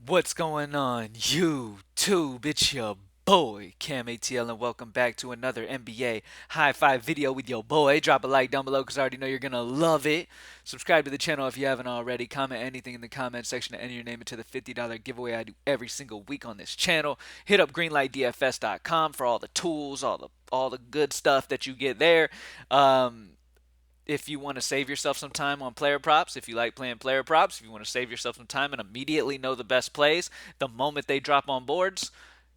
What's going on, YouTube? It's your boy, CamATL, and welcome back to another NBA High Five video with your boy. Drop a like down below because I already know you're going to love it. Subscribe to the channel if you haven't already. Comment anything in the comment section to enter your name into the $50 giveaway I do every single week on this channel. Hit up greenlightdfs.com for all the tools, all the good stuff that you get there. If you want to save yourself some time on player props, if you like playing player props, if you want to save yourself some time and immediately know the best plays the moment they drop on boards,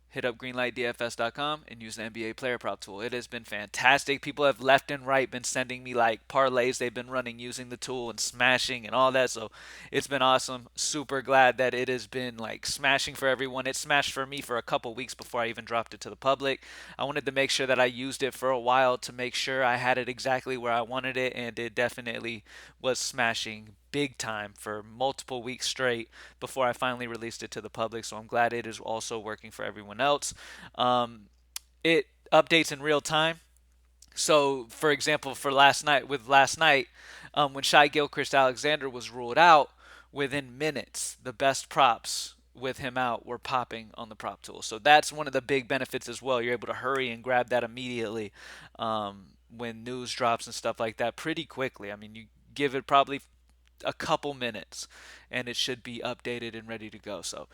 hit up greenlightdfs.com and use the NBA player prop tool. It has been fantastic. People have left and right been sending me like parlays they've been running using the tool and smashing and all that. So it's been awesome. Super glad that it has been like smashing for everyone. It smashed for me for a couple weeks before I even dropped it to the public. I wanted to make sure that I used it for a while to make sure I had it exactly where I wanted it, and it definitely was smashing big time for multiple weeks straight before I finally released it to the public. So I'm glad it is also working for everyone else. It updates in real time. So, for example, for last night, when Shai Gilchrist Alexander was ruled out, within minutes, the best props with him out were popping on the prop tool. So that's one of the big benefits as well. You're able to hurry and grab that immediately when news drops and stuff like that pretty quickly. I mean, you give it probably a couple minutes and it should be updated and ready to go. So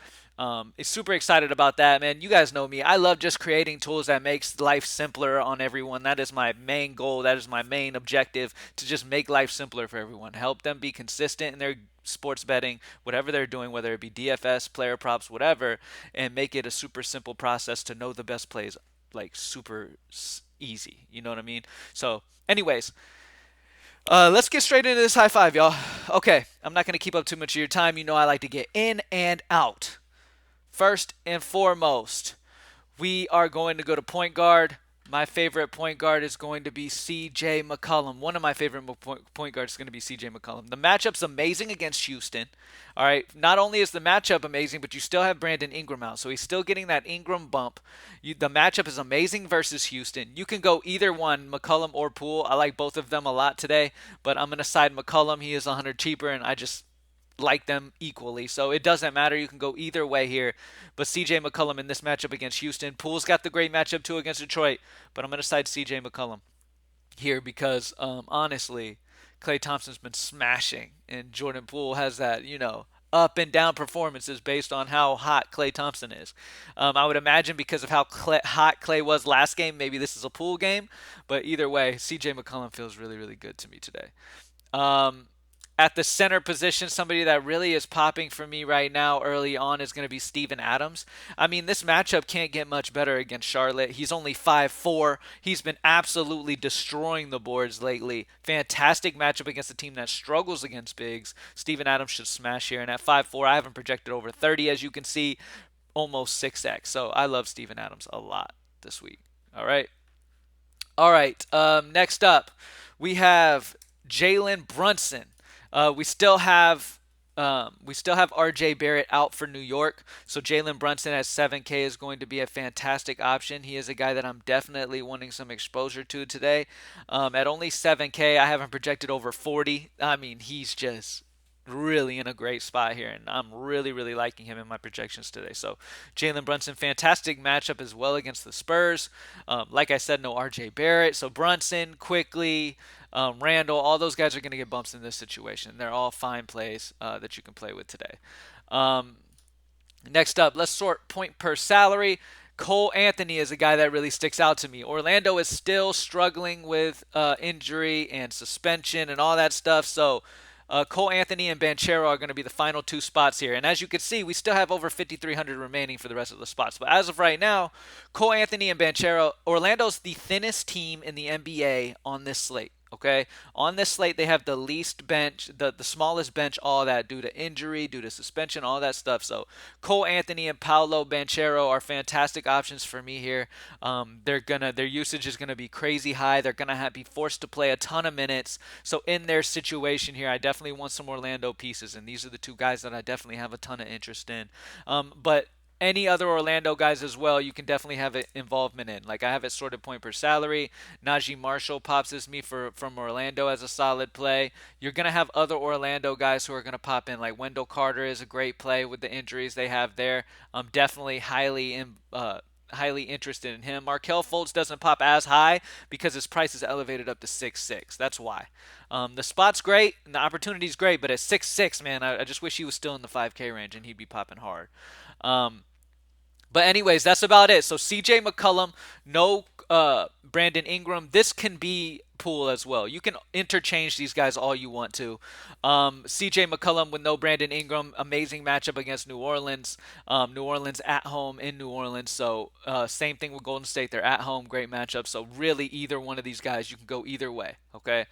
it's super excited about that, man. You guys know me. I love just creating tools that makes life simpler on everyone. That is my main goal. That is my main objective, to just make life simpler for everyone. Help them be consistent in their sports betting, whatever they're doing, whether it be DFS, player props, whatever, and make it a super simple process to know the best plays, like super easy. You know what I mean? So, anyways, let's get straight into this high five, y'all. Okay, I'm not going to keep up too much of your time. You know I like to get in and out. First and foremost, we are going to go to point guard. My favorite point guard is going to be CJ McCollum. One of my favorite point guards is going to be CJ McCollum. The matchup's amazing against Houston. All right. Not only is the matchup amazing, but you still have Brandon Ingram out. So he's still getting that Ingram bump. The matchup is amazing versus Houston. You can go either one, McCollum or Poole. I like both of them a lot today, but I'm going to side McCollum. He is 100 cheaper, and I just like them equally. So it doesn't matter. You can go either way here. But CJ McCollum in this matchup against Houston. Poole's got the great matchup too against Detroit, but I'm going to side CJ McCollum here because honestly, Klay Thompson's been smashing, and Jordan Poole has that, up and down performances based on how hot Klay Thompson is. I would imagine because of how hot Klay was last game, maybe this is a Poole game. But either way, CJ McCollum feels really, really good to me today. Um, at the center position, somebody that really is popping for me right now early on is going to be Steven Adams. I mean, this matchup can't get much better against Charlotte. He's only 5'4". He's been absolutely destroying the boards lately. Fantastic matchup against a team that struggles against bigs. Steven Adams should smash here. And at 5'4", I haven't projected over 30, as you can see, almost 6x. So I love Steven Adams a lot this week. All right. All right. Next up, we have Jalen Brunson. We still have R.J. Barrett out for New York, so Jalen Brunson at 7K is going to be a fantastic option. He is a guy that I'm definitely wanting some exposure to today. At only 7K, I haven't projected over 40. I mean, he's just really in a great spot here, and I'm really, really liking him in my projections today. So, Jalen Brunson, fantastic matchup as well against the Spurs. Like I said, no RJ Barrett. So, Brunson, quickly, Randall, all those guys are going to get bumps in this situation. They're all fine plays that you can play with today. Um, Next up, let's sort point per salary. Cole Anthony is a guy that really sticks out to me. Orlando is still struggling with injury and suspension and all that stuff. So Cole Anthony and Banchero are going to be the final two spots here. And as you can see, we still have over 5,300 remaining for the rest of the spots. But as of right now, Cole Anthony and Banchero, Orlando's the thinnest team in the NBA on this slate. Okay, on this slate they have the least bench, the smallest bench, all that due to injury, due to suspension, all that stuff. So Cole Anthony and Paolo Banchero are fantastic options for me here. Their usage is gonna be crazy high. They're gonna be forced to play a ton of minutes. So in their situation here, I definitely want some Orlando pieces, and these are the two guys that I definitely have a ton of interest in. But any other Orlando guys as well, you can definitely have an involvement in. Like I have it sorted point per salary. Najee Marshall pops as me from Orlando as a solid play. You're gonna have other Orlando guys who are gonna pop in. Like Wendell Carter is a great play with the injuries they have there. I'm definitely highly interested in him. Markel Fultz doesn't pop as high because his price is elevated up to 6'6". That's why. The spot's great and the opportunity's great, but at 6'6", man, I just wish he was still in the 5K range and he'd be popping hard. Um, but anyways, that's about it. So CJ McCollum, no Brandon Ingram. This can be pool as well. You can interchange these guys all you want to. CJ McCollum with no Brandon Ingram, amazing matchup against New Orleans. New Orleans at home in New Orleans. So same thing with Golden State. They're at home, great matchup. So really, either one of these guys, you can go either way. Okay.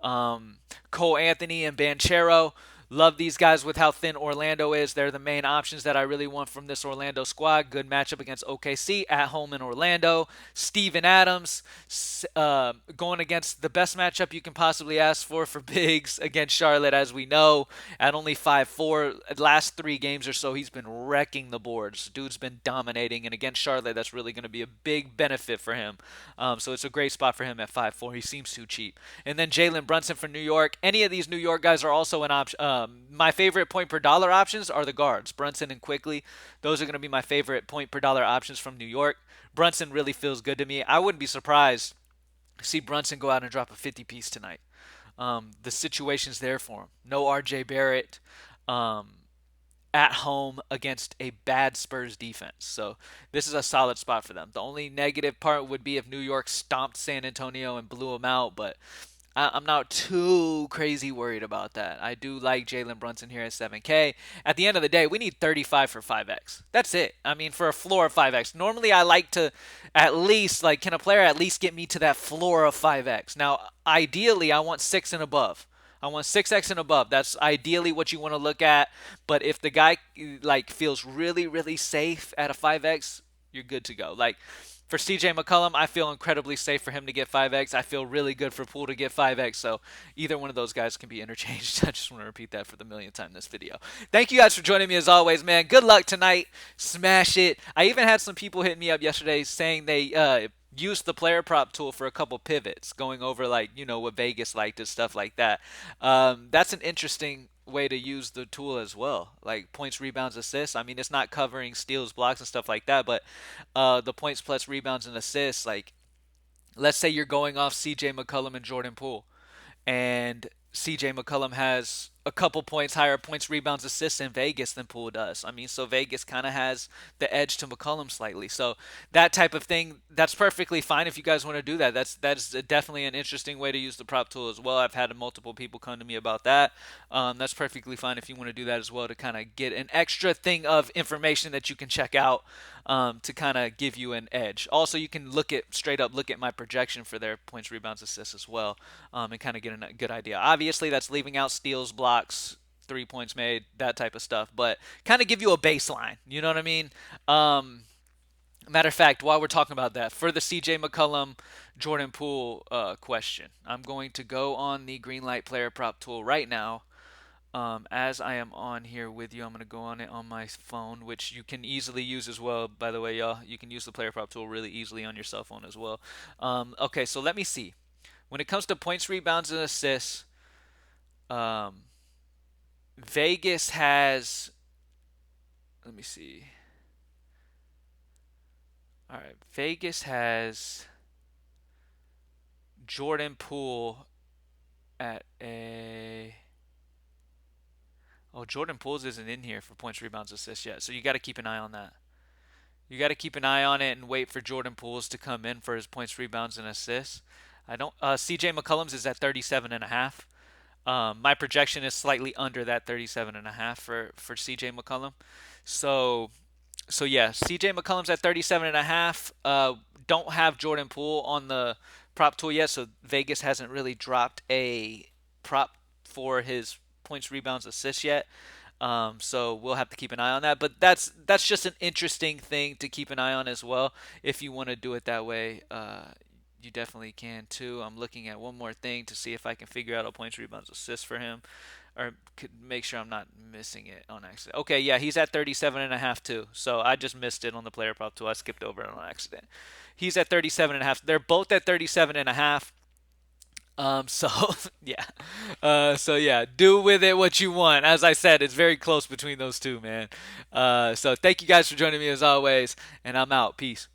Cole Anthony and Banchero. Love these guys with how thin Orlando is. They're the main options that I really want from this Orlando squad. Good matchup against OKC at home in Orlando. Steven Adams going against the best matchup you can possibly ask for bigs against Charlotte, as we know, at only 5'4". Last 3 games or so, he's been wrecking the boards. Dude's been dominating, and against Charlotte, that's really going to be a big benefit for him. So it's a great spot for him at 5'4". He seems too cheap. And then Jalen Brunson for New York. Any of these New York guys are also an option. My favorite point per dollar options are the guards, Brunson and Quickly. Those are going to be my favorite point per dollar options from New York. Brunson really feels good to me. I wouldn't be surprised to see Brunson go out and drop a 50 piece tonight. The situation's there for him. No RJ Barrett. Um, at home against a bad Spurs defense. So this is a solid spot for them. The only negative part would be if New York stomped San Antonio and blew them out, but I'm not too crazy worried about that. I do like Jalen Brunson here at 7K. At the end of the day, we need 35 for 5X. That's it. I mean, for a floor of 5X. Normally, I like to at least, like, can a player at least get me to that floor of 5X? Now, ideally, I want 6 and above. I want 6X and above. That's ideally what you want to look at. But if the guy like feels really, really safe at a 5X, you're good to go. Like for CJ McCollum, I feel incredibly safe for him to get 5X. I feel really good for Poole to get 5X. So either one of those guys can be interchanged. I just want to repeat that for the millionth time in this video. Thank you guys for joining me as always, man. Good luck tonight. Smash it. I even had some people hit me up yesterday saying they used the player prop tool for a couple pivots, going over like what Vegas liked and stuff like that. That's an interesting way to use the tool as well, like points, rebounds, assists. I mean, it's not covering steals, blocks, and stuff like that, but the points plus rebounds and assists, like let's say you're going off CJ McCollum and Jordan Poole, and CJ McCollum has a couple points higher points, rebounds, assists in Vegas than Poole does. I mean, so Vegas kind of has the edge to McCollum slightly. So that type of thing, that's perfectly fine if you guys want to do that. That's definitely an interesting way to use the prop tool as well. I've had multiple people come to me about that. That's perfectly fine if you want to do that as well to kind of get an extra thing of information that you can check out to kind of give you an edge. Also, you can straight up look at my projection for their points, rebounds, assists as well, and kind of get a good idea. Obviously, that's leaving out steals, blocks, 3 points made, that type of stuff, but kind of give you a baseline. You know what I mean? Matter of fact, while we're talking about that, for the CJ McCollum, Jordan Poole question, I'm going to go on the Greenlight player prop tool right now. As I am on here with you, I'm going to go on it on my phone, which you can easily use as well. By the way, y'all, you can use the player prop tool really easily on your cell phone as well. Okay, so let me see. When it comes to points, rebounds, and assists, um, Vegas has. Let me see. All right, Vegas has Jordan Poole at a. Oh, Jordan Poole's isn't in here for points, rebounds, assists yet, so you got to keep an eye on that. You got to keep an eye on it and wait for Jordan Poole's to come in for his points, rebounds, and assists. I don't. CJ McCollum's is at 37 and a half. My projection is slightly under that 37 and a half for CJ McCollum. So yeah, CJ McCollum's at 37 and a half. Don't have Jordan Poole on the prop tool yet, so Vegas hasn't really dropped a prop for his points, rebounds, assists yet. So we'll have to keep an eye on that. But that's just an interesting thing to keep an eye on as well. If you want to do it that way, you definitely can too. I'm looking at one more thing to see if I can figure out a points, rebounds, assists for him, or make sure I'm not missing it on accident. Okay, yeah, he's at 37.5 too. So I just missed it on the player prop too. I skipped over it on accident. He's at 37.5. They're both at 37.5. So yeah, so yeah, do with it what you want. As I said, it's very close between those two, man. So thank you guys for joining me as always, and I'm out. Peace.